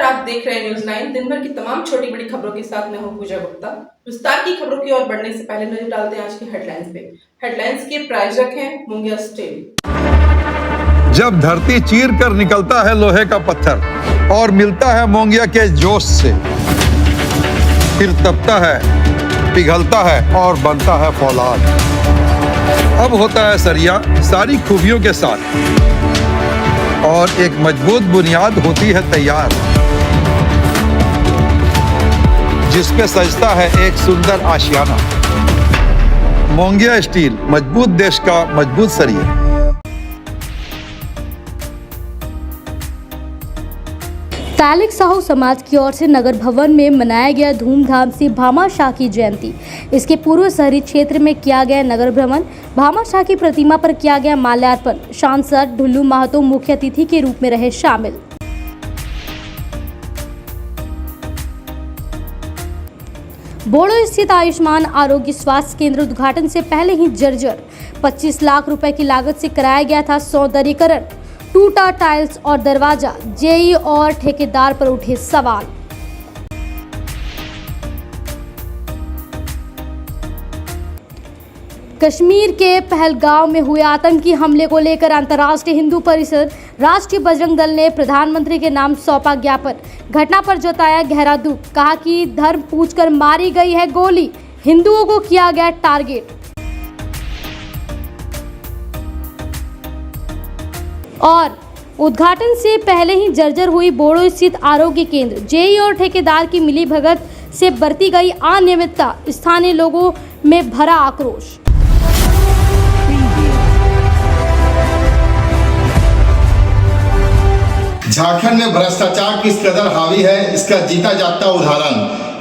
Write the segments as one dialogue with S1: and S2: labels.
S1: आप देख रहे हैं न्यूज़ 9। दिन भर की तमाम छोटी बड़ी खबरों के साथ मैं हूं पूजा गुप्ता। विस्तार की खबरों की ओर बढ़ने से पहले नजर डालते हैं आज की हेडलाइंस पे। हेडलाइंस के प्रायोजक हैं मुंगिया स्टील।
S2: जब धरती चीर कर निकलता है लोहे का पत्थर और मिलता है मोंगिया के जोश से, फिर तपता है, पिघलता है और बनता है फौलाद। अब होता है सरिया सारी खूबियों के साथ और एक मजबूत बुनियाद होती है तैयार, जिस पे सजता है एक सुंदर आशियाना। मोंगिया स्टील, मजबूत देश का मजबूत सरिया।
S3: तालिक साहू समाज की ओर से नगर भवन में मनाया गया धूमधाम से भामा शाह की जयंती। इसके पूर्व शहरी क्षेत्र में किया गया नगर भ्रमण। भामा शाह की प्रतिमा पर किया गया माल्यार्पण। सांसद ढुल्लू महतो मुख्य अतिथि के रूप में रहे शामिल। बोड़ो स्थित आयुष्मान आरोग्य स्वास्थ्य केंद्र उद्घाटन से पहले ही जर्जर। 25 लाख रुपए की लागत से कराया गया था सौंदर्यीकरण। टूटा टाइल्स और दरवाजा, जेई और ठेकेदार पर उठे सवाल। कश्मीर के पहलगांव में हुए आतंकी हमले को लेकर अंतर्राष्ट्रीय हिंदू परिषद, राष्ट्रीय बजरंग दल ने प्रधानमंत्री के नाम सौंपा ज्ञापन। घटना पर जताया गहरा दुख। कहा कि धर्म पूछकर मारी गई है गोली, हिंदुओं को किया गया टारगेट। और उद्घाटन से पहले ही जर्जर हुई बोड़ो स्थित आरोग्य केंद्र। जेई और ठेकेदार की मिलीभगत से बरती गई अनियमितता, स्थानीय लोगों में भरा आक्रोश।
S4: झारखंड में भ्रष्टाचार किस कदर हावी है, इसका जीता जागता उदाहरण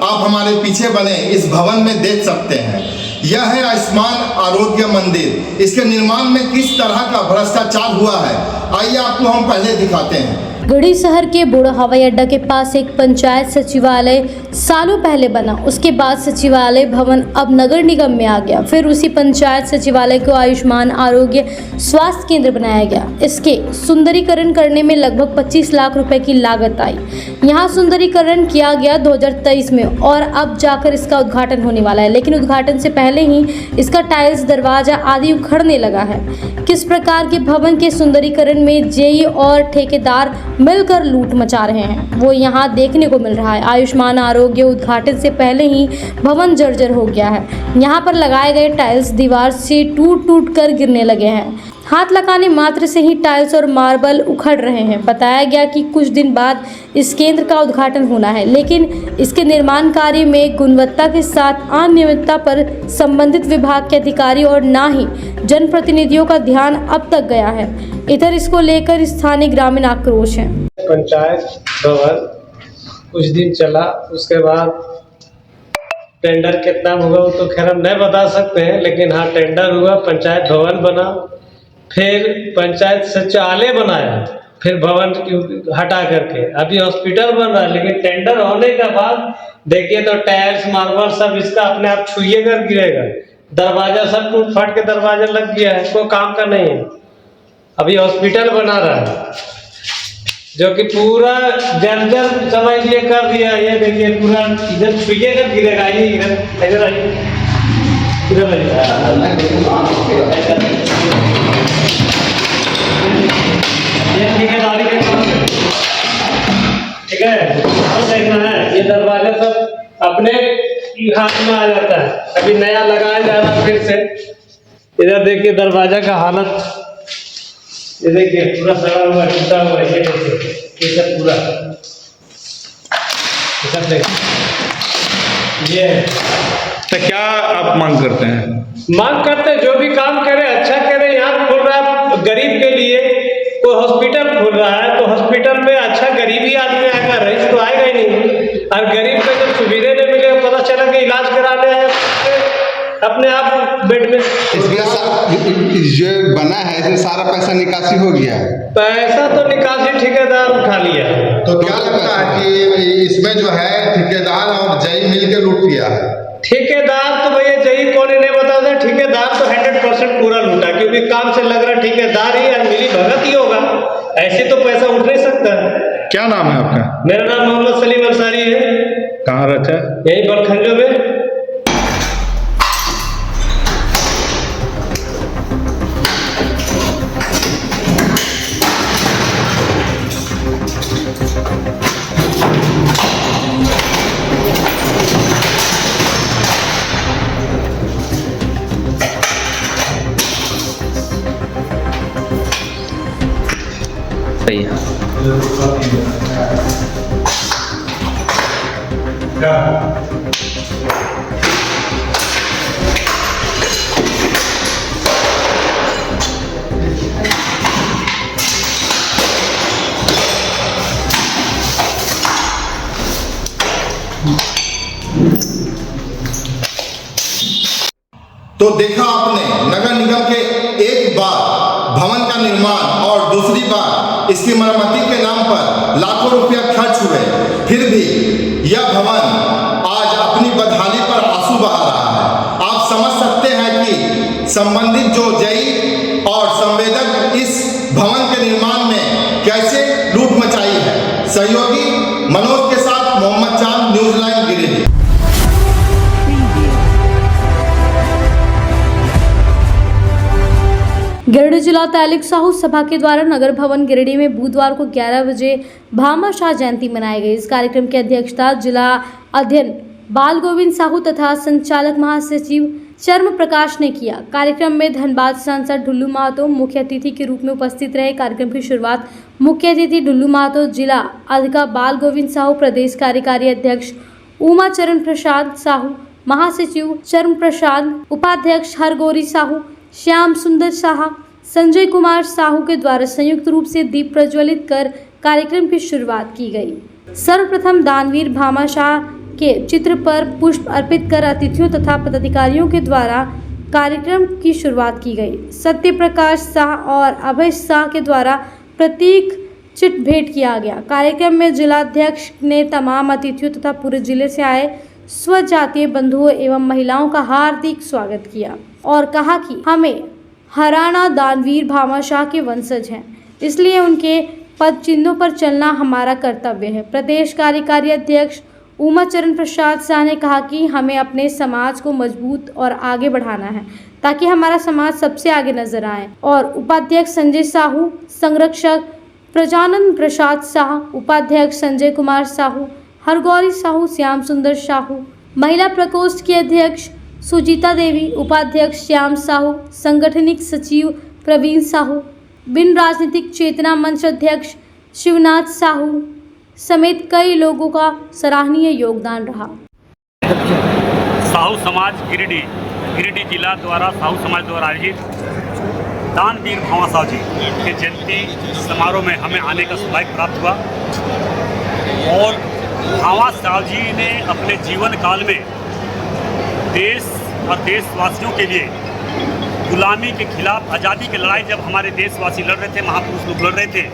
S4: आप हमारे पीछे बने इस भवन में देख सकते हैं। यह है आयुष्मान आरोग्य मंदिर। इसके निर्माण में किस तरह का भ्रष्टाचार हुआ है, आइए आपको हम पहले दिखाते हैं।
S3: गढ़ी शहर के बोड़ो हवाई अड्डा के पास एक पंचायत सचिवालय सालों पहले बना। उसके बाद सचिवालय भवन अब नगर निगम में आ गया। फिर उसी पंचायत सचिवालय को आयुष्मान आरोग्य स्वास्थ्य केंद्र बनाया गया। इसके सुंदरीकरण करने में लगभग 25 लाख रुपए की लागत आई। यहाँ सुंदरीकरण किया गया 2023 में और अब जाकर इसका उद्घाटन होने वाला है। लेकिन उद्घाटन से पहले ही इसका टाइल्स, दरवाजा आदि उखड़ने लगा है। किस प्रकार के भवन के सुंदरीकरण में जेई और ठेकेदार मिलकर लूट मचा रहे हैं, वो यहाँ देखने को मिल रहा है। आयुष्मान आरोग्य उद्घाटन से पहले ही भवन जर्जर हो गया है। यहाँ पर लगाए गए टाइल्स दीवार से टूट कर गिरने लगे हैं। हाथ लगाने मात्र से ही टाइल्स और मार्बल उखड़ रहे हैं। बताया गया कि कुछ दिन बाद इस केंद्र का उद्घाटन होना है, लेकिन इसके निर्माण कार्य में गुणवत्ता के साथ अनियमितता पर संबंधित विभाग के अधिकारी और न ही जनप्रतिनिधियों का ध्यान अब तक गया है। इधर इसको लेकर स्थानीय ग्रामीण आक्रोश है।
S5: पंचायत भवन कुछ दिन चला, उसके बाद टेंडर कितना हुआ वो तो खैर हम नहीं बता सकते हैं, लेकिन हाँ टेंडर हुआ, पंचायत भवन बना, फिर पंचायत सचिवालय बनाया, फिर भवन हटा करके अभी हॉस्पिटल बन रहा है। लेकिन टेंडर होने के बाद देखिए तो टाइल्स, मार्बल सब इसका अपने आप छुए कर गिरेगा। दरवाजा सब टूट फट के दरवाजा लग गया है, कोई काम का नहीं है। अभी हॉस्पिटल बना रहा है जो कि पूरा जर्जर समझ लिए कर दिया। ये देखिए पूरा इधर छुए कर गिरेगा। ये इधर आइए, ये ठेकेदारी के काम है, ठीक है। अब देखना है ये दरवाजा सब अपने हाथ में आ जाता है। अभी नया लगाया जा रहा है फिर से। इधर देखिए दरवाजा का हालत, ये देखिए पूरा सड़ा हुआ, टूटा हुआ है। ये देखिए ये सब पूरा ये।
S2: तो क्या आप मांग करते हैं?
S5: मांग करते हैं जो भी काम करे अच्छा करे। यहाँ खोल रहा है गरीब के लिए, कोई हॉस्पिटल खोल रहा है तो हॉस्पिटल में अच्छा गरीबी आदमी आएगा, रईस तो आएगा ही नहीं। और गरीब को जब सुविधा नहीं मिले, पता चला कि इलाज कराने आए अपने आप बेड में।
S6: जो बना है इसमें सारा पैसा निकासी हो गया है।
S5: पैसा तो निकासी ठेकेदार उठा लिया।
S4: तो क्या लगता है कि इसमें जो है ठेकेदार और जई मिलकर लूट किया है?
S5: ठेकेदार तो भैया जई कौन नहीं बताता, ठेकेदार तो 100% पूरा लूटा, क्योंकि काम से लग रहा ठेकेदार ही और मिली भगत ही होगा। ऐसे तो पैसा उठ नहीं सकता।
S6: क्या नाम है आपका?
S5: मेरा नाम मोहम्मद सलीम अंसारी है,
S6: कहाँ रहते हैं?
S5: यहीं बड़खंजो में।
S7: सही है।
S4: तो देखा आपने नगर निगम के एक बार भवन का निर्माण और दूसरी बार इसकी मरम्मती के नाम पर लाखों रुपया खर्च हुए, फिर भी यह भवन आज अपनी बदहाली पर आंसू बहा रहा है। आप समझ सकते हैं कि संबंधित जो जई और संवेदक इस भवन के निर्माण में कैसे लूट मचाई है। सहयोगी मनोज के साथ मोहम्मद चांद, न्यूज लाइन गिरिडीह।
S3: गिरिडीह जिला तैलिक साहू सभा के द्वारा नगर भवन गिरिडीह में बुधवार को 11 बजे भामाशाह जयंती मनाई गई। इस कार्यक्रम की अध्यक्षता जिला अध्ययन बाल गोविंद साहू तथा संचालक महासचिव चर्म प्रकाश ने किया। कार्यक्रम में धनबाद सांसद ढुल्लू महतो मुख्य अतिथि के रूप में उपस्थित रहे। कार्यक्रम की शुरुआत मुख्य अतिथि ढुल्लू महतो, जिला अधिकारी बाल गोविंद साहू, प्रदेश कार्यकारी अध्यक्ष उमा चरण प्रसाद साहू, महासचिव चर्म प्रसाद, उपाध्यक्ष हरगौरी साहू, श्याम सुंदर शाह, संजय कुमार साहू के द्वारा संयुक्त रूप से दीप प्रज्वलित कर कार्यक्रम की शुरुआत की गई। सर्वप्रथम दानवीर भामाशाह के चित्र पर पुष्प अर्पित कर अतिथियों तथा पदाधिकारियों के द्वारा कार्यक्रम की शुरुआत की गई। सत्य प्रकाश शाह और अभय शाह के द्वारा प्रतीक चिट भेंट किया गया। कार्यक्रम में जिलाध्यक्ष ने तमाम अतिथियों तथा पूरे जिले से आए स्वजातीय बंधुओं एवं महिलाओं का हार्दिक स्वागत किया और कहा कि हमें हराना दानवीर भामाशाह के वंशज हैं, इसलिए उनके पद चिन्हों पर चलना हमारा कर्तव्य है। प्रदेश कार्यकारी अध्यक्ष उमा चरण प्रसाद शाह ने कहा कि हमें अपने समाज को मजबूत और आगे बढ़ाना है ताकि हमारा समाज सबसे आगे नजर आए। और उपाध्यक्ष संजय साहू, संरक्षक प्रजानंद प्रसाद शाह, उपाध्यक्ष संजय कुमार साहू, हरगौरी साहू, श्याम सुंदर साहू, महिला प्रकोष्ठ की अध्यक्ष सुजीता देवी, उपाध्यक्ष श्याम साहू, संगठनिक सचिव प्रवीण साहू, बिन राजनीतिक चेतना मंच अध्यक्ष शिवनाथ साहू समेत कई लोगों का सराहनीय योगदान रहा।
S8: साहू समाज गिरिडीह जिला द्वारा साहू समाज द्वारा आयोजित दानवीर भामाशाह जी के जयंती समारोह में हमें आने का सौभाग्य प्राप्त हुआ और भामाशाह जी ने अपने जीवन काल में देश और देशवासियों के लिए गुलामी के खिलाफ आज़ादी की लड़ाई जब हमारे देशवासी लड़ रहे थे, महापुरुष लोग लड़ रहे थे,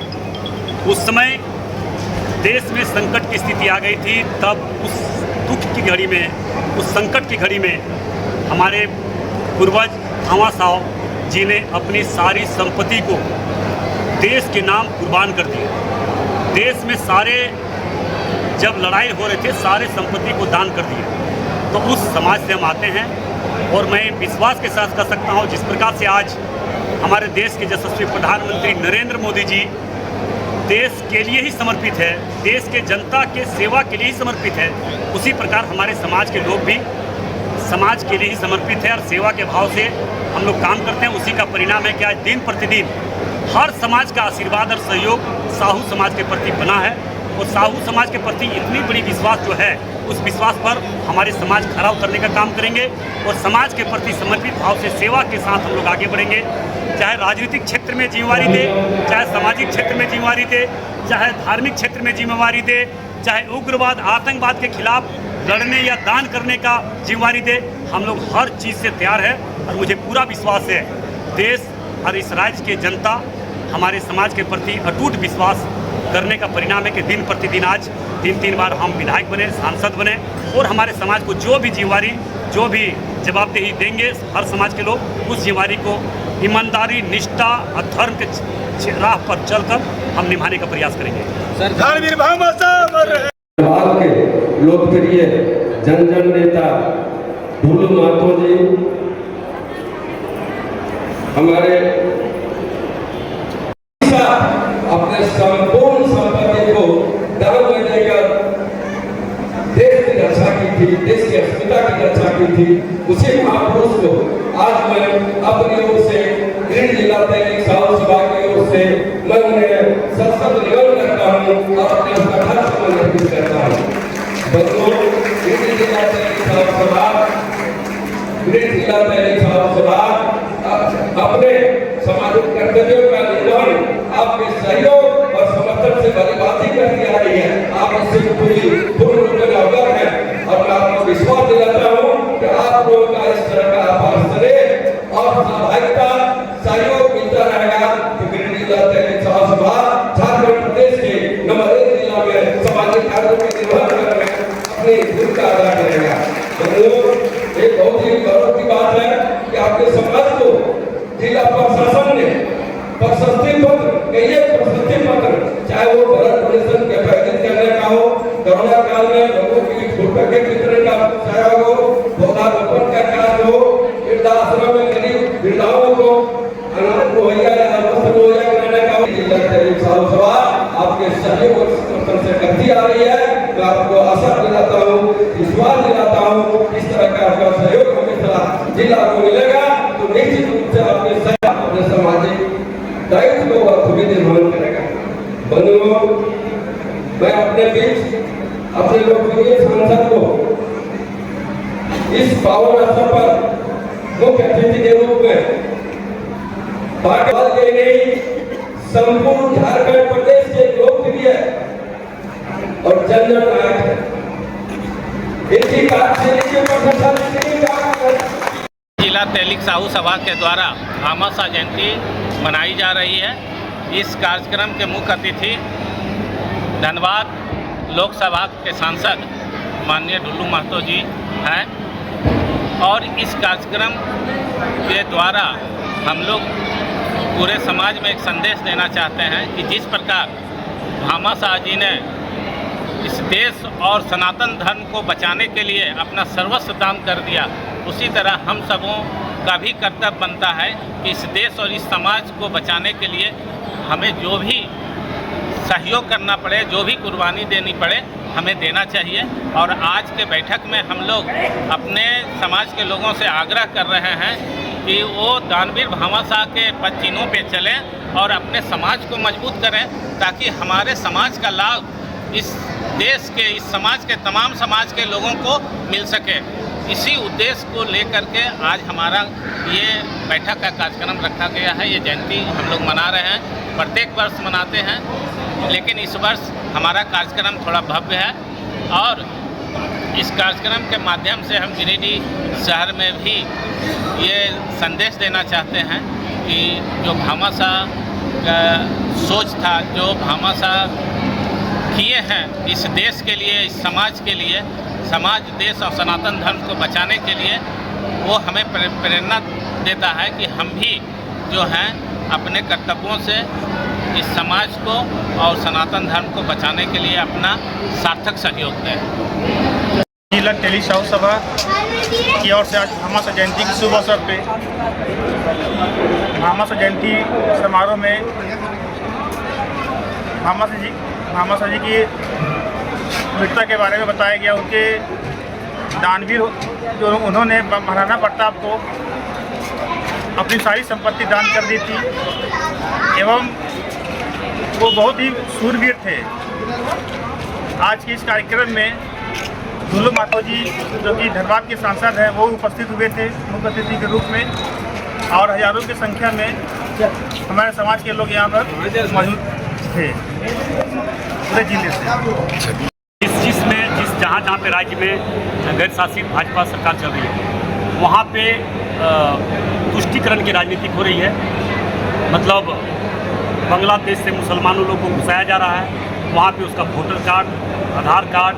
S8: उस समय देश में संकट की स्थिति आ गई थी। तब उस दुख की घड़ी में, उस संकट की घड़ी में हमारे पूर्वज भामाशाह जी ने अपनी सारी संपत्ति को देश के नाम कुर्बान कर दिया। देश में सारे जब लड़ाई हो रहे थे, सारे संपत्ति को दान कर दिया। तो उस समाज से हम आते हैं और मैं विश्वास के साथ कह सकता हूँ, जिस प्रकार से आज हमारे देश के यशस्वी प्रधानमंत्री नरेंद्र मोदी जी देश के लिए ही समर्पित है, देश के जनता के सेवा के लिए ही समर्पित है, उसी प्रकार हमारे समाज के लोग भी समाज के लिए ही समर्पित है और सेवा के भाव से हम लोग काम करते हैं। उसी का परिणाम है कि आज दिन प्रतिदिन हर समाज का आशीर्वाद और सहयोग साहू समाज के प्रति बना है और साहू समाज के प्रति इतनी बड़ी विश्वास जो है, उस विश्वास पर हमारे समाज खरा उतरने का काम करेंगे और समाज के प्रति समर्पित भाव से सेवा के साथ हम लोग आगे बढ़ेंगे। चाहे राजनीतिक क्षेत्र में जिम्मेवारी दे, चाहे सामाजिक क्षेत्र में जिम्मेवारी दे, चाहे धार्मिक क्षेत्र में जिम्मेवारी दे, चाहे उग्रवाद आतंकवाद के खिलाफ लड़ने या दान करने का जिम्मेवारी दे, हम लोग हर चीज़ से तैयार है और मुझे पूरा विश्वास है देश और इस राज्य की जनता हमारे समाज के प्रति अटूट विश्वास करने का परिणाम है कि दिन प्रतिदिन आज 3-3 बार हम विधायक बने, सांसद बने और हमारे समाज को जो भी जिम्मेवारी, जो भी जवाबदेही देंगे हर समाज के लोग, उस जिम्मेवारी को ईमानदारी, निष्ठा और धर्म के राह पर चलकर हम निभाने का प्रयास करेंगे।
S9: धनबाद के लोकप्रिय जन नेता ढुल्लू महतो जी हमारे अपने संपूर्ण संपत्ति को दान में देकर देश की रक्षा की थी, देश की अस्मिता की रक्षा की थी, उसी महापुरुष को आज मैं अपनी ओर से ऋण जिला दैनिक साहू सभा की ओर से मैं उन्हें सशक्त निवेदन करता हूँ और अपने कथा समर्पित करता हूँ। बंधुओं, ऋण जिला दैनिक साहू सभा अपने सामाजिक कर्तव्यों का निर्वहन आपके सहयोग और समर्थन से भलीभांति करती आ रही है। आप इससे पूर्ण रूप में अवगत हैं और मैं आपको विश्वास दिलाता हूँ कि आप लोगों का इस तरह का आभार स्नेह और सहभागिता सहयोग मिलता रहेगा तो गिरिडीह जिला दैनिक साहू सभा झारखंड प्रदेश के नंबर 1 जिला में सामाजिक कार्यों के निर्वहन करने में अपनी भूमिका अदा करेगा। एक बहुत ही गौरव की बात है कि आपके समाज को जिला प्रशासन ने प्रशस्ति पत्र, प्रशस्ति पत्र, चाहे वो ब्लड डोनेशन के आयोजित करने का हो, कोरोना काल में लोगों की फोटो के वितरण का सहयोग हो, पौधारोपण का कार्य हो, वृद्धाश्रम में गरीब वृद्धाओं को अनाज मुहैया या वस्त्र मुहैया कराने का हो, जिला दैनिक साहू सभा आपके सहयोग और समर्थन से करती आ रही है। मैं आपको आशा दिलाता हूँ, विश्वास दिलाता हूँ, इस तरह का आपका सहयोग हमेशा जिला को मिलेगा तो निश्चित रूप से आपके अपने सामाजिक दायित्व को बखूबी निर्वहन करेगा। बंधुओं, मैं अपने बीच अपने लोकप्रिय सांसद को इस पावन अवसर पर मुख्य अतिथि के रूप में भागवत के नहीं संपूर्ण झारखंड प्रदेश के लोकप्रिय और जननायक है। इनकी
S10: जिला दैनिक साहू सभा के द्वारा भामाशाह जयंती मनाई जा रही है। इस कार्यक्रम के मुख्य अतिथि धनबाद लोकसभा के सांसद माननीय ढुल्लू महतो जी हैं और इस कार्यक्रम के द्वारा हम लोग पूरे समाज में एक संदेश देना चाहते हैं कि जिस प्रकार भामाशाह जी ने इस देश और सनातन धर्म को बचाने के लिए अपना सर्वस्व दान कर दिया, उसी तरह हम सबों का भी कर्तव्य बनता है कि इस देश और इस समाज को बचाने के लिए हमें जो भी सहयोग करना पड़े, जो भी कुर्बानी देनी पड़े, हमें देना चाहिए। और आज के बैठक में हम लोग अपने समाज के लोगों से आग्रह कर रहे हैं कि वो दानवीर भामाशाह के पद चिन्हों पे चलें और अपने समाज को मजबूत करें ताकि हमारे समाज का लाभ इस देश के, इस समाज के, तमाम समाज के लोगों को मिल सके। इसी उद्देश्य को लेकर के आज हमारा ये बैठक का कार्यक्रम रखा गया है। ये जयंती हम लोग मना रहे हैं, प्रत्येक वर्ष मनाते हैं, लेकिन इस वर्ष हमारा कार्यक्रम थोड़ा भव्य है और इस कार्यक्रम के माध्यम से हम गिरिडीह शहर में भी ये संदेश देना चाहते हैं कि जो भामाशाह का सोच था, जो भामाशाह किए हैं इस देश के लिए, इस समाज के लिए, समाज, देश और सनातन धर्म को बचाने के लिए, वो हमें प्रेरणा देता है कि हम भी जो हैं अपने कर्तव्यों से इस समाज को और सनातन धर्म को बचाने के लिए अपना सार्थक सहयोग दें।
S11: जिला दैनिक साहू सभा की ओर से आज भामाशाह जयंती के शुभ अवसर पे भामाशाह जयंती समारोह में भामाशाह जी की वीरता के बारे में बताया गया। उनके दानवीर जो उन्होंने महाराणा प्रताप को अपनी सारी संपत्ति दान कर दी थी एवं वो बहुत ही शूरवीर थे। आज के इस कार्यक्रम में ढुल्लू महतो जी जो कि धनबाद के सांसद हैं वो उपस्थित हुए थे मुख्य अतिथि के रूप में और हजारों की संख्या में हमारे समाज के लोग यहाँ पर मौजूद थे पूरे जिले से।
S8: जिस जहाँ पे राज्य में गैर शासित भाजपा सरकार चल रही है वहाँ पे तुष्टीकरण की राजनीति हो रही है। मतलब बांग्लादेश से मुसलमानों लोगों को घुसाया जा रहा है, वहाँ पे उसका वोटर कार्ड, आधार कार्ड,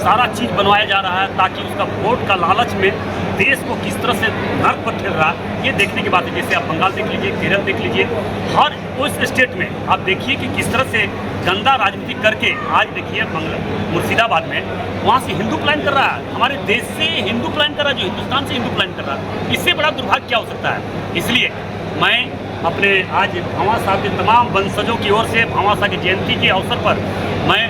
S8: सारा चीज़ बनवाया जा रहा है ताकि उसका वोट का लालच में देश को किस तरह से नर्क पर ठेल रहा है, ये देखने की बात है। जैसे आप बंगाल देख लीजिए, केरल देख लीजिए, हर उस स्टेट में आप देखिए कि किस तरह से गंदा राजनीति करके आज देखिए मुर्शिदाबाद में वहाँ से हिंदू प्लान कर रहा है, हमारे देश से हिंदू प्लान कर रहा है, जो हिंदुस्तान से हिंदू प्लान कर रहा है। इससे बड़ा दुर्भाग्य क्या हो सकता है। इसलिए मैं अपने आज भंवर साहब के तमाम वंशजों की ओर से भंवर साहब की जयंती के अवसर पर मैं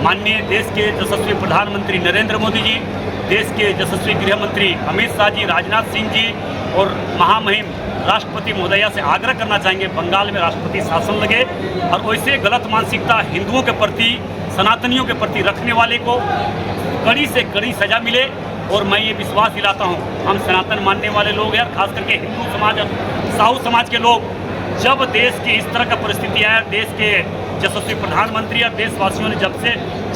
S8: माननीय देश के यशस्वी प्रधानमंत्री नरेंद्र मोदी जी, देश के यशस्वी गृह मंत्री अमित शाह जी, राजनाथ सिंह जी और महामहिम राष्ट्रपति महोदया से आग्रह करना चाहेंगे, बंगाल में राष्ट्रपति शासन लगे और वैसे गलत मानसिकता हिंदुओं के प्रति, सनातनियों के प्रति रखने वाले को कड़ी से कड़ी सजा मिले। और मैं ये विश्वास दिलाता हूँ, हम सनातन मानने वाले लोग हैं, खास करके हिंदू समाज और साहू समाज के लोग, जब देश की इस तरह का परिस्थिति आया, देश के यशस्वी प्रधानमंत्री और देशवासियों ने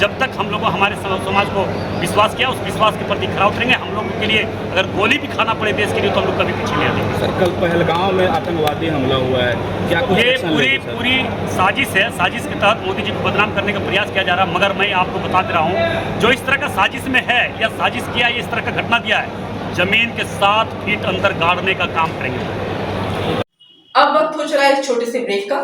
S8: जब तक हम लोगों हमारे समाज को विश्वास किया, उस विश्वास के प्रति खरा उतरेंगे। हम लोगों के लिए अगर गोली भी खाना पड़े देश के लिए तो हम लोग कभी पीछे नहीं हटेंगे।
S7: सर, कल पहलगांव में आतंकवादी हमला हुआ है, क्या कुछ
S8: ये पूरी साजिश है। साजिश के तहत मोदी जी को बदनाम करने का प्रयास किया जा रहा है। मगर मैं आपको बता दे रहा हूँ, जो इस तरह का साजिश में है या साजिश किया, इस तरह का घटना दिया है, जमीन के 7 फीट अंदर गाड़ने का काम करेंगे।
S1: अब वक्त हो चला है इस छोटे से ब्रेक का।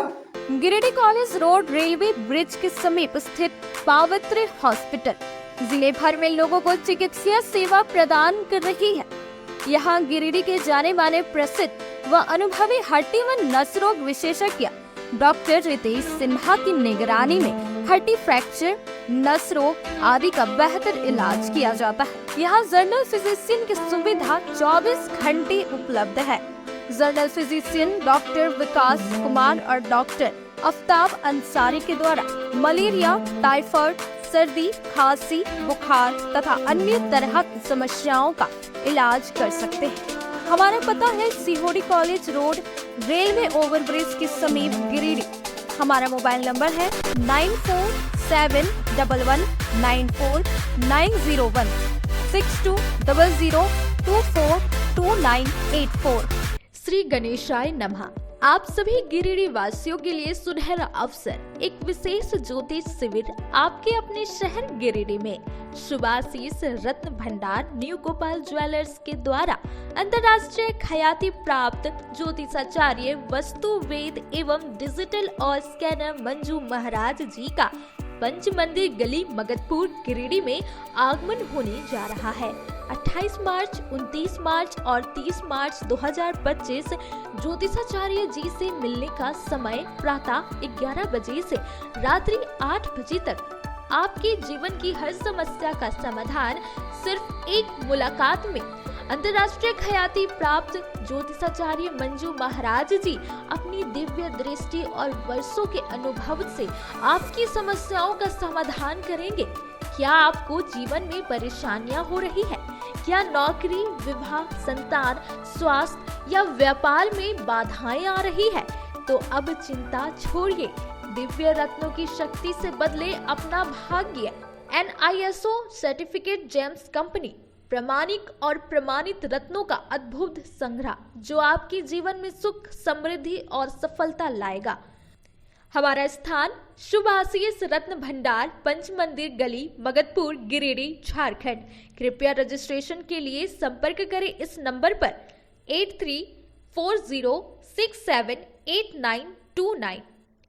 S12: Giridih college road railway bridge के समीप स्थित पावित्र हॉस्पिटल जिले भर में लोगों को चिकित्सा सेवा प्रदान कर रही है। यहाँ गिरिडीह के जाने माने प्रसिद्ध व अनुभवी हड्डी व नस रोग विशेषज्ञ डॉक्टर रितेश सिन्हा की निगरानी में हड्डी फ्रैक्चर, नस रोग आदि का बेहतर इलाज किया जाता है। यहाँ जनरल फिजिशियन की सुविधा 24 घंटे उपलब्ध है। जनरल फिजिशियन डॉक्टर विकास कुमार और डॉक्टर आफ्ताब अंसारी के द्वारा मलेरिया, टाइफाइड, सर्दी, खांसी, बुखार तथा अन्य तरह की समस्याओं का इलाज कर सकते हैं। हमारा पता है सीहोडी कॉलेज रोड रेलवे ओवरब्रिज के समीप गिरिडीह। हमारा मोबाइल नंबर है 9471194901 6200242984। श्री गणेशाय नमः। आप सभी गिरिडीह वासियों के लिए सुनहरा अवसर, एक विशेष ज्योतिष शिविर आपके अपने शहर गिरिडीह में शुभाशीष रत्न भंडार न्यू गोपाल ज्वेलर्स के द्वारा अंतर्राष्ट्रीय ख्याति प्राप्त ज्योतिषाचार्य, वस्तु वेद एवं डिजिटल और स्कैनर मंजू महाराज जी का पंच मंदिर गली मगधपुर गिरिडीह में आगमन होने जा रहा है। 28 मार्च, 29 मार्च और 30 मार्च 2025 ज्योतिषाचार्य जी से मिलने का समय प्रातः 11 बजे से रात्रि 8 बजे तक। आपके जीवन की हर समस्या का समाधान सिर्फ एक मुलाकात में। अंतर्राष्ट्रीय ख्याति प्राप्त ज्योतिषाचार्य मंजू महाराज जी अपनी दिव्य दृष्टि और वर्षों के अनुभव से आपकी समस्याओं का समाधान करेंगे। क्या आपको जीवन में परेशानियां हो रही है? क्या नौकरी, विवाह, संतान, स्वास्थ्य या व्यापार में बाधाएं आ रही है? तो अब चिंता छोड़िए, दिव्य रत्नों की शक्ति से बदले अपना भाग्य। NISO सर्टिफिकेट जेम्स कंपनी प्रामाणिक और प्रमाणित रत्नों का अद्भुत संग्रह जो आपके जीवन में सुख, समृद्धि और सफलता लाएगा। हमारा स्थान शुभाशीष रत्न भंडार, पंच मंदिर गली, मगधपुर, गिरिडीह, झारखंड। कृपया रजिस्ट्रेशन के लिए संपर्क करें इस नंबर पर 8340678929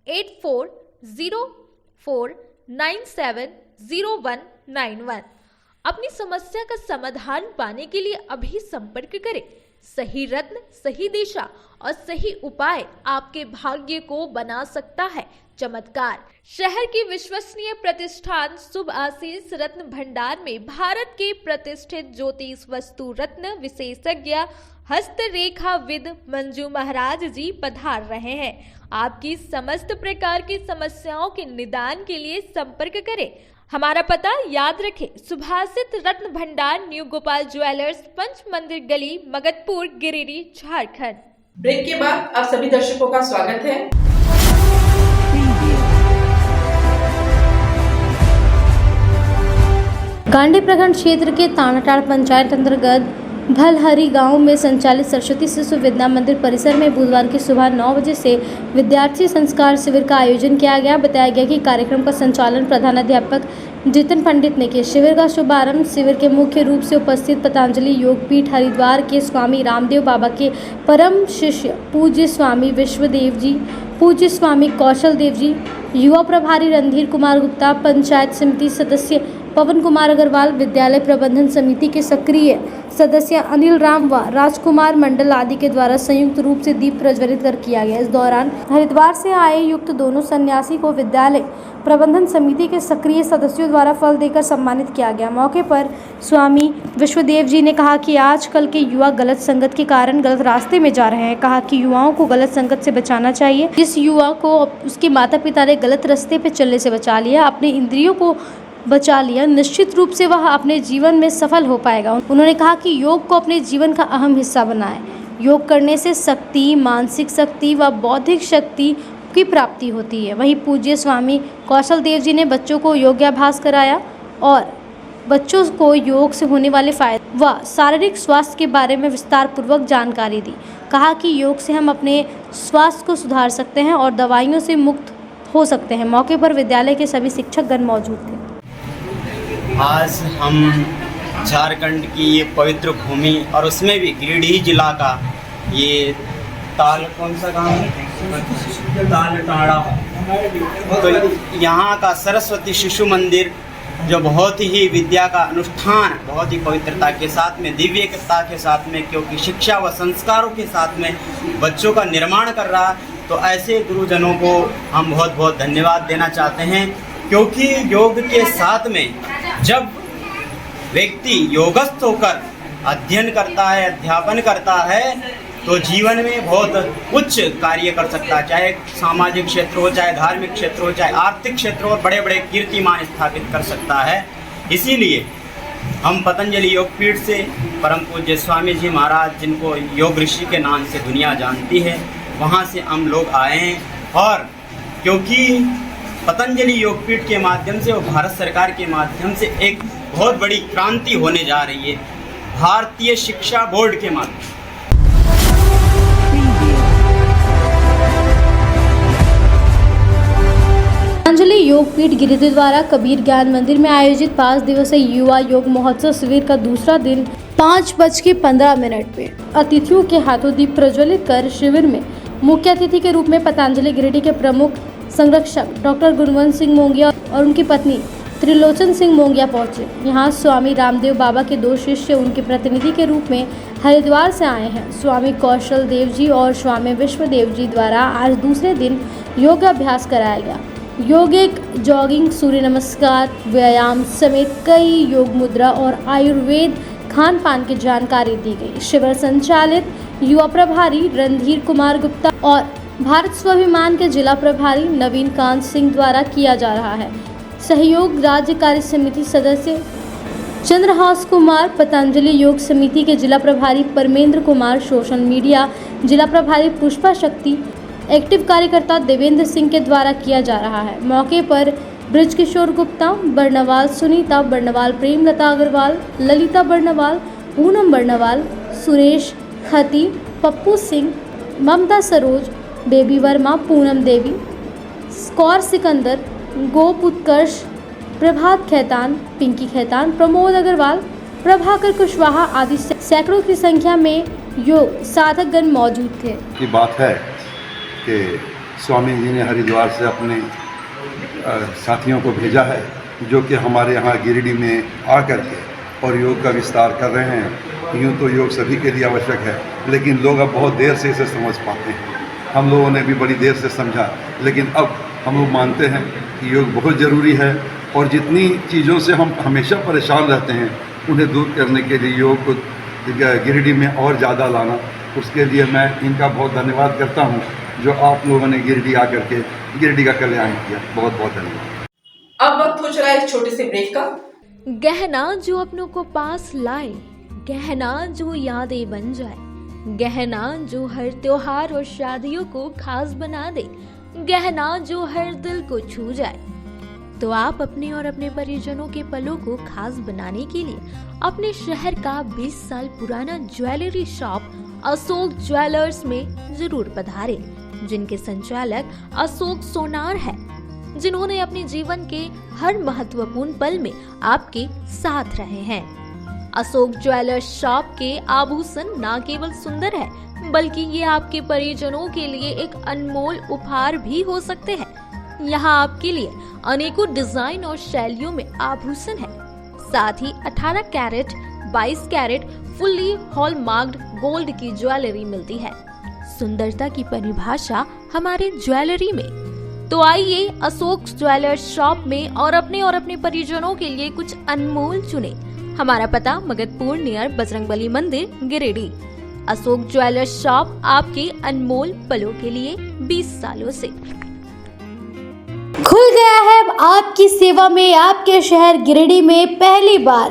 S12: 8404970191। अपनी समस्या का समाधान पाने के लिए अभी संपर्क करें। सही रत्न, सही दिशा और सही उपाय आपके भाग्य को बना सकता है चमत्कार। शहर की विश्वसनीय प्रतिष्ठान शुभ आशीष रत्न भंडार में भारत के प्रतिष्ठित ज्योतिष वस्तु रत्न विशेषज्ञ हस्तरेखाविद मंजू महाराज जी पधार रहे हैं। आपकी समस्त प्रकार की समस्याओं के निदान के लिए संपर्क करें। हमारा पता याद रखें, सुभाषित रत्न भंडार, न्यू गोपाल ज्वेलर्स, पंच मंदिर गली, मगधपुर, गिरिडीह, झारखंड।
S1: ब्रेक के बाद आप सभी दर्शकों का स्वागत है।
S3: गांडी प्रखंड क्षेत्र के तानाटाड़ पंचायत अंतर्गत भलहरी गांव में संचालित सरस्वती शिशु विद्या मंदिर परिसर में बुधवार की सुबह 9 बजे से विद्यार्थी संस्कार शिविर का आयोजन किया गया। बताया गया कि कार्यक्रम का संचालन प्रधानाध्यापक जितिन पंडित ने किया। शिविर का शुभारंभ शिविर के मुख्य रूप से उपस्थित पतंजलि योगपीठ हरिद्वार के स्वामी रामदेव बाबा के परम शिष्य पूज्य स्वामी विश्वदेव जी, पूज्य स्वामी कौशल देव जी, युवा प्रभारी रणधीर कुमार गुप्ता, पंचायत समिति सदस्य पवन कुमार अग्रवाल, विद्यालय प्रबंधन समिति के सक्रिय सदस्य अनिल राम व राजकुमार मंडल आदि के द्वारा संयुक्त रूप से दीप प्रज्वलित कर किया गया। इस दौरान हरिद्वार से आए युक्त दोनों सन्यासी को विद्यालय प्रबंधन समिति के सक्रिय सदस्यों द्वारा फल देकर सम्मानित किया गया। मौके पर स्वामी विश्वदेव जी ने कहा कि आजकल के युवा गलत संगत के कारण गलत रास्ते में जा रहे हैं। कहा कि युवाओं को गलत संगत से बचाना चाहिए। जिस युवा को उसके माता पिता ने गलत रास्ते पर चलने से बचा लिया, अपने इंद्रियों को बचा लिया, निश्चित रूप से वह अपने जीवन में सफल हो पाएगा। उन्होंने कहा कि योग को अपने जीवन का अहम हिस्सा बनाएं। योग करने से शक्ति, मानसिक शक्ति व बौद्धिक शक्ति की प्राप्ति होती है। वहीं पूज्य स्वामी कौशल देव जी ने बच्चों को योगाभ्यास कराया और बच्चों को योग से होने वाले फायदे व शारीरिक स्वास्थ्य के बारे में विस्तार पूर्वक जानकारी दी। कहा कि योग से हम अपने स्वास्थ्य को सुधार सकते हैं और दवाइयों से मुक्त हो सकते हैं। मौके पर विद्यालय के सभी शिक्षकगण मौजूद थे।
S13: आज हम झारखंड की ये पवित्र भूमि और उसमें भी गिरिडीह जिला का ये कौन सा गाँव है, तालटाड़ा, तो यहाँ का सरस्वती शिशु मंदिर जो बहुत ही विद्या का अनुष्ठान बहुत ही पवित्रता के साथ में, दिव्यता के साथ में, क्योंकि शिक्षा व संस्कारों के साथ में बच्चों का निर्माण कर रहा, तो ऐसे गुरुजनों को हम बहुत बहुत धन्यवाद देना चाहते हैं। क्योंकि योग के साथ में जब व्यक्ति योगस्थ होकर अध्ययन करता है, अध्यापन करता है, तो जीवन में बहुत उच्च कार्य कर सकता है, चाहे सामाजिक क्षेत्र हो, चाहे धार्मिक क्षेत्र हो, चाहे आर्थिक क्षेत्र हो, बड़े बड़े कीर्तिमान स्थापित कर सकता है। इसीलिए हम पतंजलि योगपीठ से परम पूज्य स्वामी जी महाराज, जिनको योग ऋषि के नाम से दुनिया जानती है, वहाँ से हम लोग आए हैं। और क्योंकि पतंजलि योगपीठ के माध्यम से और भारत सरकार के माध्यम से एक बहुत बड़ी क्रांति होने जा रही है, भारतीय शिक्षा बोर्ड के माध्यम से।
S3: पतंजलि योगपीठ गिरिडीह द्वारा कबीर ज्ञान मंदिर में आयोजित 5 दिवसीय युवा योग महोत्सव शिविर का दूसरा दिन 5:15 पे अतिथियों के हाथों दीप प्रज्वलित कर शिविर में मुख्य अतिथि के रूप में पतंजलि गिरिडीह के प्रमुख संरक्षक डॉक्टर गुणवंत सिंह मोंगिया और उनकी पत्नी त्रिलोचन सिंह मोंगिया पहुंचे। यहाँ स्वामी रामदेव बाबा के 2 शिष्य उनके प्रतिनिधि के रूप में हरिद्वार से आए हैं। स्वामी कौशल देव जी और स्वामी विश्वदेव जी द्वारा आज दूसरे दिन योगाभ्यास कराया गया। योगिक जॉगिंग, सूर्य नमस्कार, व्यायाम समेत कई योग मुद्रा और आयुर्वेद खान पान की जानकारी दी गई। शिविर संचालित युवा प्रभारी रणधीर कुमार गुप्ता और भारत स्वाभिमान के जिला प्रभारी नवीन कांत सिंह द्वारा किया जा रहा है। सहयोग राज्य कार्य समिति सदस्य चंद्रहास कुमार, पतंजलि योग समिति के जिला प्रभारी परमेंद्र कुमार, सोशल मीडिया जिला प्रभारी पुष्पा शक्ति, एक्टिव कार्यकर्ता देवेंद्र सिंह के द्वारा किया जा रहा है। मौके पर ब्रज किशोर गुप्ता, बर्नवाल सुनीता बर्नवाल, प्रेमलता अग्रवाल, ललिता बर्नवाल, पूनम बर्नवाल, सुरेश खती, पप्पू सिंह, ममता सरोज, बेबी वर्मा, पूनम देवी, स्कौर सिकंदर, गोप उत्कर्ष, प्रभात खैतान, पिंकी खैतान, प्रमोद अग्रवाल, प्रभाकर कुशवाहा आदि सैकड़ों की संख्या में योग साधकगण मौजूद थे।
S2: की बात है कि स्वामी जी ने हरिद्वार से अपने साथियों को भेजा है, जो कि हमारे यहाँ गिरिडीह में आकर के और योग का विस्तार कर रहे हैं। यूँ तो योग सभी के लिए आवश्यक है, लेकिन लोग अब बहुत देर से इसे समझ पाते हैं। हम लोगों ने भी बड़ी देर से समझा, लेकिन अब हम लोग मानते हैं कि योग बहुत ज़रूरी है और जितनी चीज़ों से हम हमेशा परेशान रहते हैं उन्हें दूर करने के लिए योग को गिरिडीह में और ज़्यादा लाना, उसके लिए मैं इनका बहुत धन्यवाद करता हूँ, जो आप लोगों ने गिरिडीह आकर के गिरिडीह का कल्याण किया। बहुत बहुत धन्यवाद।
S1: अब वक्त हो चला एक छोटे से ब्रेक का।
S12: गहना जो अपनों को पास लाए, गहना जो यादें बन जाए, गहना जो हर त्योहार और शादियों को खास बना दे, गहना जो हर दिल को छू जाए। तो आप अपने और अपने परिजनों के पलों को खास बनाने के लिए अपने शहर का 20 साल पुराना ज्वेलरी शॉप अशोक ज्वेलर्स में जरूर पधारें, जिनके संचालक अशोक सोनार है। जिन्होंने अपने जीवन के हर महत्वपूर्ण पल में आपके साथ रहे हैं। अशोक ज्वेलर्स शॉप के आभूषण न केवल सुंदर है, बल्कि ये आपके परिजनों के लिए एक अनमोल उपहार भी हो सकते हैं। यहाँ आपके लिए अनेकों डिजाइन और शैलियों में आभूषण है। साथ ही 18 कैरेट, 22 कैरेट फुल्ली हॉलमार्क्ड गोल्ड की ज्वेलरी मिलती है। सुंदरता की परिभाषा हमारे ज्वेलरी में। तो आइए अशोक ज्वेलर्स शॉप में और अपने परिजनों के लिए कुछ अनमोल चुने। हमारा पता मगधपुर नियर बजरंगबली मंदिर, गिरिडीह। अशोक ज्वेलर्स शॉप आपके अनमोल पलों के लिए 20 सालों से।
S3: खुल गया है आपकी सेवा में आपके शहर गिरिडीह में पहली बार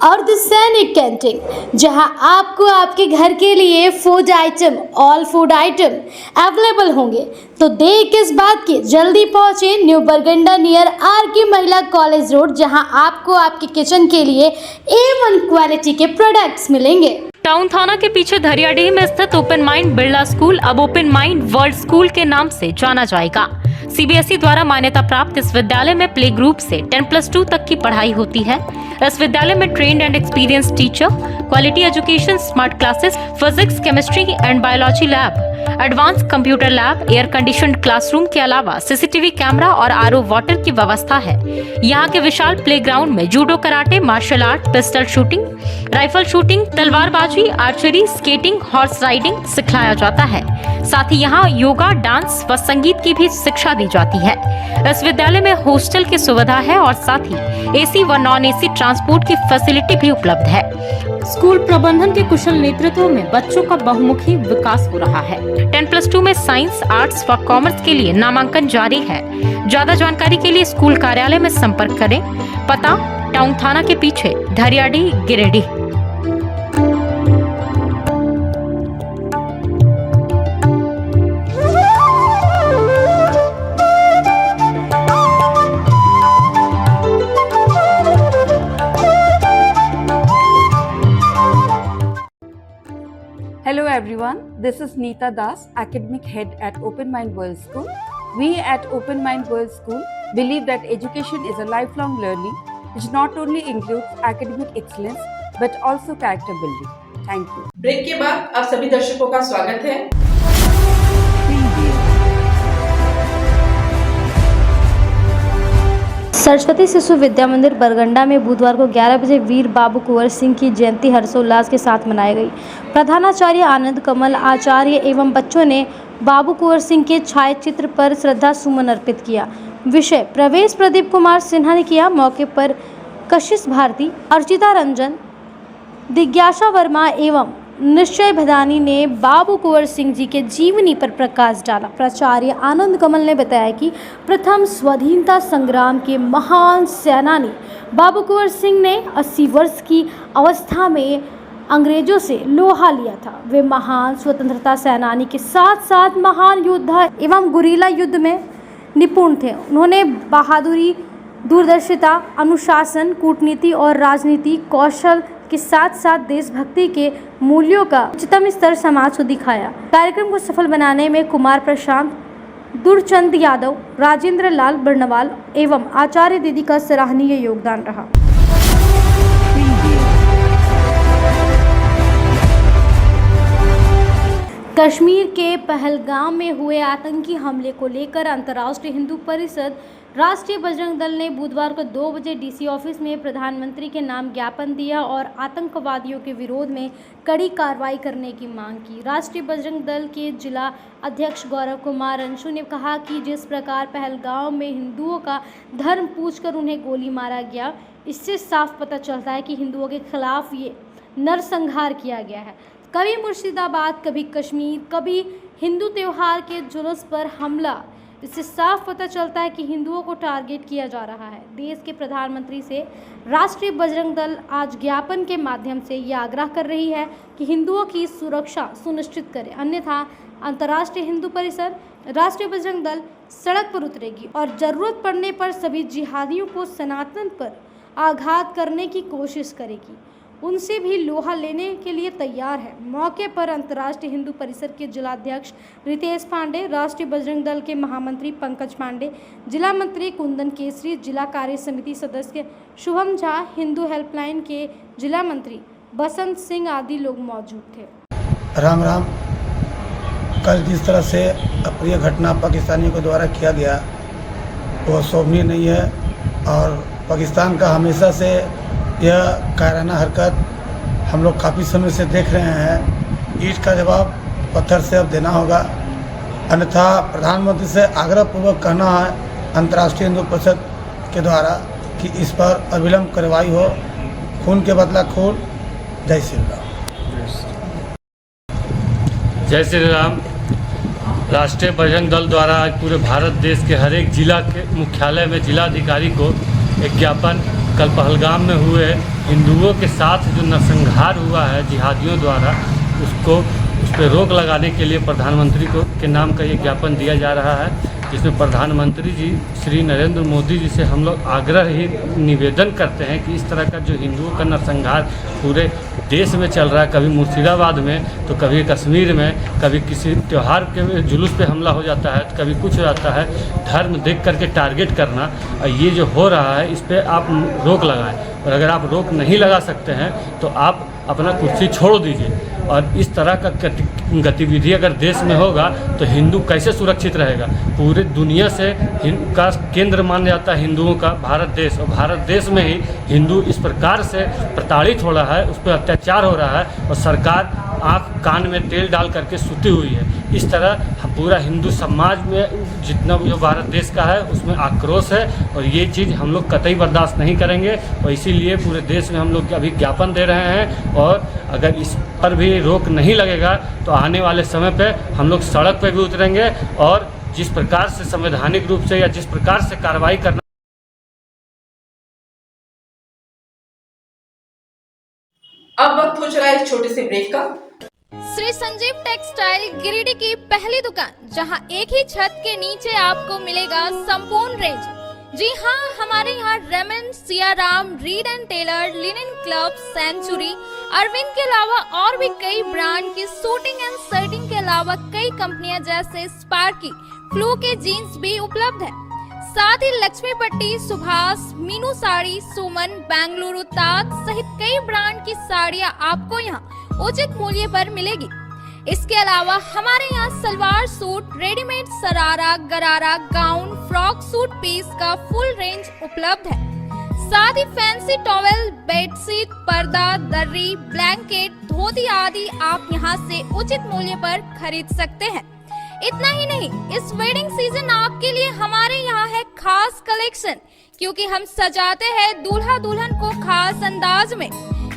S3: अर्धसैनिक कैंटीन, जहां आपको आपके घर के लिए food item, all food item available होंगे। तो देर किस बात की, जल्दी पहुंचे न्यू बरगंडा नियर आरके महिला कॉलेज रोड, जहां आपको आपके किचन के लिए A1 क्वालिटी के प्रोडक्ट्स मिलेंगे।
S14: टाउन थाना के पीछे धरियाडीह में स्थित ओपन माइंड बिरला स्कूल अब ओपन माइंड वर्ल्ड स्कूल के नाम से जाना जाएगा। CBSE द्वारा मान्यता प्राप्त इस विद्यालय में प्ले ग्रुप से 10+2 तक की पढ़ाई होती है। इस विद्यालय में trained and experience teacher, quality education, smart classes, physics, chemistry and biology lab, advance computer lab, air conditioned classroom के अलावा CCTV कैमरा और RO वाटर की व्यवस्था है। यहाँ के विशाल प्लेग्राउंड में judo, karate, martial art, pistol shooting, rifle shooting, तलवारबाजी, आर्चरी, स्केटिंग, हॉर्स राइडिंग सिखाया जाता है। साथ ही यहाँ योगा, डांस व संगीत की भी शिक्षा दी जाती है। इस विद्यालय में हॉस्टल की सुविधा है और साथ ही AC व नॉन AC ट्रांसपोर्ट की फैसिलिटी भी उपलब्ध है। स्कूल प्रबंधन के कुशल नेतृत्व में बच्चों का बहुमुखी विकास हो रहा है। 10+2 में साइंस, आर्ट्स व कॉमर्स के लिए नामांकन जारी है। ज्यादा जानकारी के लिए स्कूल कार्यालय में संपर्क करें। पता टाउन थाना के पीछे, धरियाडीह, Giridih.
S15: Hello everyone, this is Neeta Das, Academic Head at Open Mind World School. We at Open Mind World School believe that education is a lifelong learning which not only includes academic excellence but also character building. Thank you.
S1: Break के बाद आप सभी दर्शकों का स्वागत है।
S3: सरस्वती शिशु विद्या मंदिर बरगंडा में बुधवार को 11 बजे वीर बाबू कुंवर सिंह की जयंती हर्षोल्लास के साथ मनाई गई। प्रधानाचार्य आनंद कमल आचार्य एवं बच्चों ने बाबू कुंवर सिंह के छायाचित्र पर श्रद्धा सुमन अर्पित किया। विषय प्रवेश प्रदीप कुमार सिन्हा ने किया। मौके पर कशिश भारती, अर्चिता रंजन, दिग्याशा वर्मा एवं निश्चय भदानी ने बाबू कुंवर सिंह जी के जीवनी पर प्रकाश डाला। प्राचार्य आनंद कमल ने बताया कि प्रथम स्वाधीनता संग्राम के महान सेनानी बाबू कुंवर सिंह ने 80 वर्ष की अवस्था में अंग्रेजों से लोहा लिया था। वे महान स्वतंत्रता सेनानी के साथ साथ महान योद्धा एवं गुरीला युद्ध में निपुण थे। उन्होंने बहादुरी, दूरदर्शिता, अनुशासन, कूटनीति और राजनीति कौशल के साथ साथ देशभक्ति के मूल्यों का उच्चतम स्तर समाज को दिखाया। कार्यक्रम को सफल बनाने में कुमार प्रशांत, दुर्चंद यादव, राजेंद्र लाल बर्नवाल एवं आचार्य दीदी का सराहनीय योगदान रहा। कश्मीर के पहलगाम में हुए आतंकी हमले को लेकर अंतर्राष्ट्रीय हिंदू परिषद राष्ट्रीय बजरंग दल ने बुधवार को 2 बजे DC ऑफिस में प्रधानमंत्री के नाम ज्ञापन दिया और आतंकवादियों के विरोध में कड़ी कार्रवाई करने की मांग की। राष्ट्रीय बजरंग दल के जिला अध्यक्ष गौरव कुमार अंशु ने कहा कि जिस प्रकार पहलगाम में हिंदुओं का धर्म पूछकर उन्हें गोली मारा गया, इससे साफ पता चलता है कि हिंदुओं के खिलाफ ये नरसंहार किया गया है। कभी मुर्शिदाबाद, कभी कश्मीर, कभी हिंदू त्यौहार के जुलूस पर हमला। इससे साफ पता चलता है कि हिंदुओं को टारगेट किया जा रहा है। देश के प्रधानमंत्री से राष्ट्रीय बजरंग दल आज ज्ञापन के माध्यम से ये आग्रह कर रही है कि हिंदुओं की सुरक्षा सुनिश्चित करें, अन्यथा अंतर्राष्ट्रीय हिंदू परिषद राष्ट्रीय बजरंग दल सड़क पर उतरेगी और जरूरत पड़ने पर सभी जिहादियों को सनातन पर आघात करने की कोशिश करेगी। उनसे भी लोहा लेने के लिए तैयार है। मौके पर अंतर्राष्ट्रीय हिंदू परिषद के जिलाध्यक्ष रितेश पांडे, राष्ट्रीय बजरंग दल के महामंत्री पंकज पांडे, जिला मंत्री कुंदन केसरी, जिला कार्य समिति सदस्य शुभम झा, हिंदू हेल्पलाइन के जिला मंत्री बसंत सिंह आदि लोग मौजूद थे।
S16: राम राम। कल जिस तरह से अप्रिय घटना पाकिस्तानियों के द्वारा किया गया वो शोभनीय नहीं है और पाकिस्तान का हमेशा से यह कायराना हरकत हम लोग काफ़ी समय से देख रहे हैं। ईंट का जवाब पत्थर से अब देना होगा, अन्यथा प्रधानमंत्री से आग्रहपूर्वक कहना है अंतर्राष्ट्रीय हिंदू परिषद के द्वारा कि इस पर अविलंब कार्रवाई हो। खून के बदला खून। जय श्री राम।
S5: जय श्री राम। राष्ट्रीय बजरंग दल द्वारा आज पूरे भारत देश के हर एक जिला के मुख्यालय में जिलाधिकारी को एक ज्ञापन कल पहलगाम में हुए हिंदुओं के साथ जो नरसंहार हुआ है जिहादियों द्वारा उस पर रोक लगाने के लिए प्रधानमंत्री को के नाम का ये ज्ञापन दिया जा रहा है, जिसमें प्रधानमंत्री जी श्री नरेंद्र मोदी जी से हम लोग आग्रह ही निवेदन करते हैं कि इस तरह का जो हिंदुओं का नरसंहार पूरे देश में चल रहा है, कभी मुर्शिदाबाद में तो कभी कश्मीर में, कभी किसी त्यौहार के जुलूस पे हमला हो जाता है, कभी कुछ हो जाता है, धर्म देख करके टारगेट करना, ये जो हो रहा है इस पर आप रोक लगाएं। और अगर आप रोक नहीं लगा सकते हैं तो आप अपना कुर्सी छोड़ दीजिए। और इस तरह का गतिविधि अगर देश में होगा तो हिंदू कैसे सुरक्षित रहेगा? पूरे दुनिया से का केंद्र माना जाता है हिंदुओं का भारत देश, और भारत देश में ही हिंदू इस प्रकार से प्रताड़ित हो रहा है, उस पर अत्याचार हो रहा है और सरकार आँख कान में तेल डाल करके सुती हुई है। इस तरह पूरा हिंदू समाज में जितना जो भारत देश का है उसमें आक्रोश है और ये चीज़ हम लोग कतई बर्दाश्त नहीं करेंगे और इसीलिए पूरे देश में हम लोग अभी ज्ञापन दे रहे हैं। और अगर इस पर भी रोक नहीं लगेगा तो आने वाले समय पे हम लोग सड़क पे भी उतरेंगे और जिस प्रकार से संवैधानिक रूप से या जिस प्रकार से कार्रवाई करना।
S1: अब वक्त हो चला है एक छोटे से ब्रेक का।
S12: श्री संजीव टेक्सटाइल गिरिडीह की पहली दुकान, जहां एक ही छत के नीचे आपको मिलेगा संपूर्ण रेंज। जी हाँ, हमारे यहाँ Raymond, Siyaram, Reid and Taylor, Linen Club, Century, Arvind के अलावा और भी कई ब्रांड की सूटिंग एंड शर्टिंग के अलावा कई कंपनियां जैसे स्पार्की, फ्लू के जीन्स भी उपलब्ध है। साथ ही लक्ष्मी पट्टी, सुभाष, मीनू साड़ी, सुमन, बेंगलुरु ताज सहित कई ब्रांड की साड़ियां आपको यहाँ उचित मूल्य पर मिलेगी। इसके अलावा हमारे यहाँ सलवार सूट, रेडीमेड सरारा, गरारा, गाउन, फ्रॉक सूट पीस का फुल रेंज उपलब्ध है। साथ ही फैंसी टॉवेल, बेडशीट, पर्दा, दर्री, ब्लैंकेट, धोती आदि आप यहाँ से उचित मूल्य पर खरीद सकते हैं। इतना ही नहीं, इस वेडिंग सीजन आपके लिए हमारे यहाँ है खास कलेक्शन, क्योंकि हम सजाते हैं दूल्हा दुल्हन को खास अंदाज में।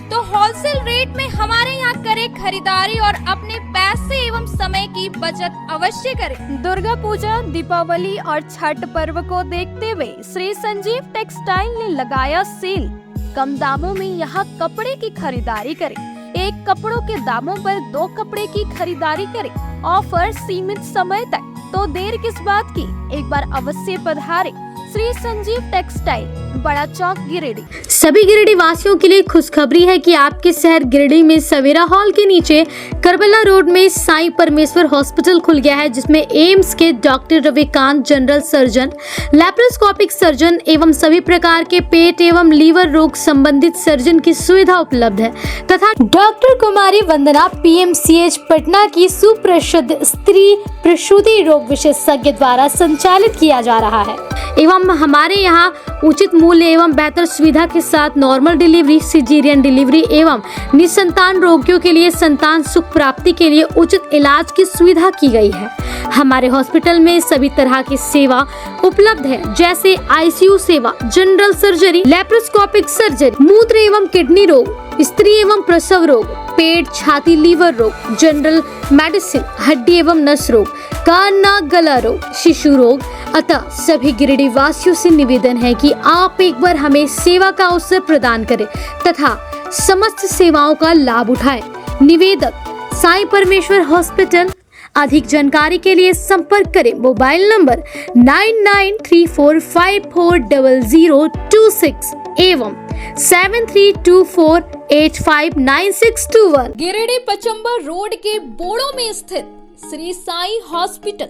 S12: तो होलसेल रेट में हमारे यहाँ करें खरीदारी और अपने पैसे एवं समय की बचत अवश्य करें।
S17: दुर्गा पूजा, दीपावली और छठ पर्व को देखते हुए श्री संजीव टेक्सटाइल ने लगाया सेल। कम दामों में यहाँ कपड़े की खरीदारी करें। एक कपड़ों के दामों पर 2 कपड़े की खरीदारी करें। ऑफर सीमित समय तक, तो देर किस बात की, एक बार अवश्य पधारें। श्री संजीव टेक्सटाइल, बड़ा चौक, गिरिडीह।
S3: सभी गिरिडीह वासियों के लिए खुशखबरी है कि आपके शहर गिरिडीह में सवेरा हॉल के नीचे करबला रोड में साईं परमेश्वर हॉस्पिटल खुल गया है, जिसमें एम्स के doctor Ravikant, general surgeon, laparoscopic surgeon एवं सभी प्रकार के पेट एवं लीवर रोग संबंधित सर्जन की सुविधा उपलब्ध है तथा डॉक्टर कुमारी वंदना PMCH पटना की सुप्रसिद्ध स्त्री प्रसूति रोग विशेषज्ञ द्वारा संचालित किया जा रहा है। एवं हमारे यहाँ उचित मूल्य एवं बेहतर सुविधा के साथ नॉर्मल डिलीवरी, सिजेरियन डिलीवरी एवं निसंतान रोगियों के लिए संतान सुख प्राप्ति के लिए उचित इलाज की सुविधा की गई है। हमारे हॉस्पिटल में सभी तरह की सेवा उपलब्ध है, जैसे ICU सेवा, जनरल सर्जरी, लैप्रोस्कोपिक सर्जरी, मूत्र एवं किडनी रोग, स्त्री एवं प्रसव रोग, पेट, छाती, लीवर रोग, जनरल मेडिसिन, हड्डी एवं नस रोग, कान, नाक, गला रोग, शिशु रोग। अतः सभी गिरिडीह वासियों से निवेदन है कि आप एक बार हमें सेवा का अवसर प्रदान करें तथा समस्त सेवाओं का लाभ उठाएं। निवेदक साईं परमेश्वर हॉस्पिटल। अधिक जानकारी के लिए संपर्क करें मोबाइल नंबर 9934540026 एवं 7324859621।
S17: गिरिडीह पचम्बर रोड के बोड़ो में स्थित श्री साई हॉस्पिटल।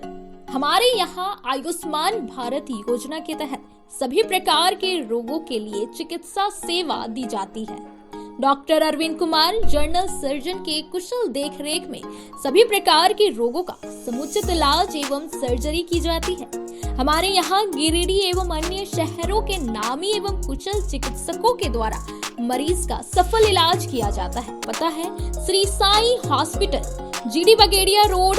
S17: हमारे यहाँ आयुष्मान भारत योजना के तहत सभी प्रकार के रोगों के लिए चिकित्सा सेवा दी जाती है। Doctor Arvind Kumar general surgeon के कुशल देखरेख में सभी प्रकार के रोगों का समुचित इलाज एवं सर्जरी की जाती है। हमारे यहाँ गिरिडीह एवं अन्य शहरों के नामी एवं कुशल चिकित्सकों के द्वारा मरीज का सफल इलाज किया जाता है। पता है Shri Sai hospital, GD Bagedia road,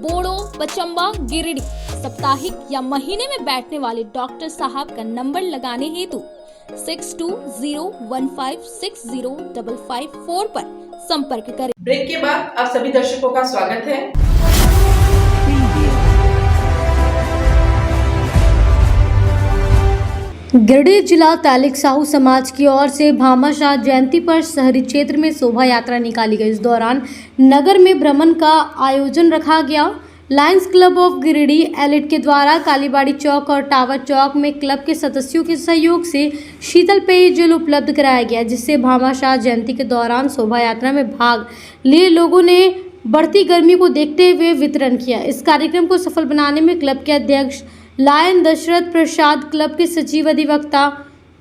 S17: Boro, Pachamba, Giridih. साप्ताहिक या महीने में बैठने वाले डॉक्टर साहब का नंबर लगाने हेतु 6201560554 पर संपर्क करें।
S1: ब्रेक के बाद आप सभी दर्शकों का स्वागत है।
S3: गिरिडीह जिला तैलिक साहू समाज की ओर से भामाशाह जयंती पर शहरी क्षेत्र में शोभा यात्रा निकाली गई। इस दौरान नगर में भ्रमण का आयोजन रखा गया। Lions club of Giridih elite के द्वारा कालीबाड़ी चौक और टावर चौक में क्लब के सदस्यों के सहयोग से शीतल पेयजल उपलब्ध कराया गया, जिससे भामाशाह जयंती के दौरान शोभा यात्रा में भाग लिए लोगों ने बढ़ती गर्मी को देखते हुए वितरण किया। इस कार्यक्रम को सफल बनाने में क्लब के अध्यक्ष लायन दशरथ प्रसाद, क्लब के सचिव अधिवक्ता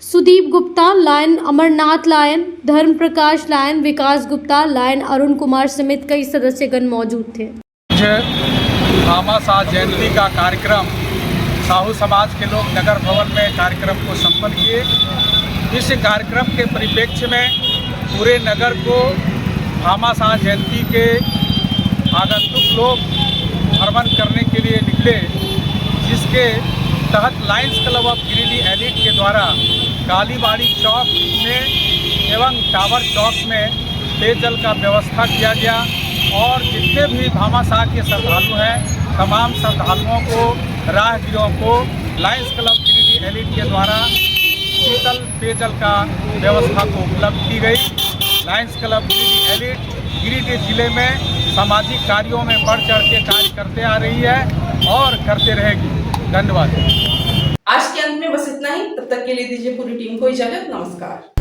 S3: सुदीप गुप्ता, लायन अमरनाथ लायन, धर्म प्रकाश लायन, विकास गुप्ता, लायन अरुण कुमार समेत कई सदस्यगण मौजूद थे।
S18: भामाशाह जयंती का कार्यक्रम साहू समाज के लोग नगर भवन में कार्यक्रम को संपन्न किए। इस कार्यक्रम के परिप्रेक्ष्य में पूरे नगर को भामाशाह जयंती के आगंतुक लोग भ्रमण करने के लिए निकले, जिसके तहत Lions club of Giridih elite के द्वारा कालीबाड़ी चौक में एवं टावर चौक में पेयजल का व्यवस्था किया गया और जितने भी भामाशाह के श्रद्धालु हैं, तमाम श्रद्धालुओं को, राहगीरों को लायंस क्लब गिरिडीह एलिट के द्वारा शीतल पेयजल का व्यवस्था को उपलब्ध की गई। Lions club Giridih elite Giridih जिले में सामाजिक कार्यों में बढ़ चढ़ के कार्य करते आ रही है और करते रहेगी। धन्यवाद।
S1: आज के अंत में बस इतना ही। तब तक के लिए दीजिए पूरी टीम को इजाजत। नमस्कार।